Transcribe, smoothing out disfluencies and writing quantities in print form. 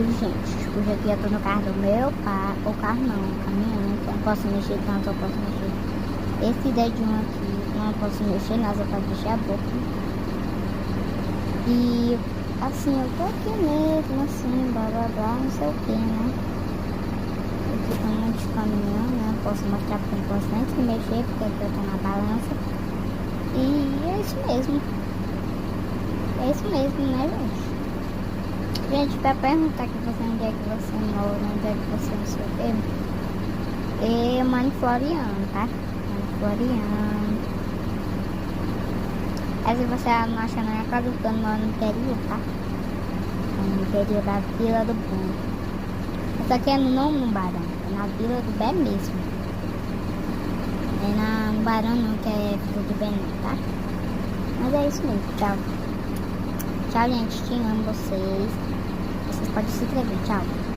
gente. Tipo, já que eu tô no carro do meu pai, ou carro não, caminhão, então eu posso mexer tanto, eu posso mexer. Esse dedinho aqui, não posso mexer, nada, só pode mexer a boca. E assim, eu tô aqui mesmo, assim, blá blá blá, não sei o que, né? Eu fico muito de caminhão, né? Posso mostrar porque eu posso antes de mexer, porque eu tô na balança. E é isso mesmo. É isso mesmo, né, gente? Gente, pra perguntar que você onde é que você mora, onde é que você não sei o quê, eu moro em Floriano, tá? Moro em Floriano. Aí se você não achar na minha casa, eu moro no interior, tá? No interior da Vila do Bom. Isso aqui é no Barão, é na Vila do Bé mesmo. É no Barão não, que é Vila do Bé não, tá? Mas é isso mesmo, tchau. Tchau, gente, te amo vocês. Vocês podem se inscrever, tchau.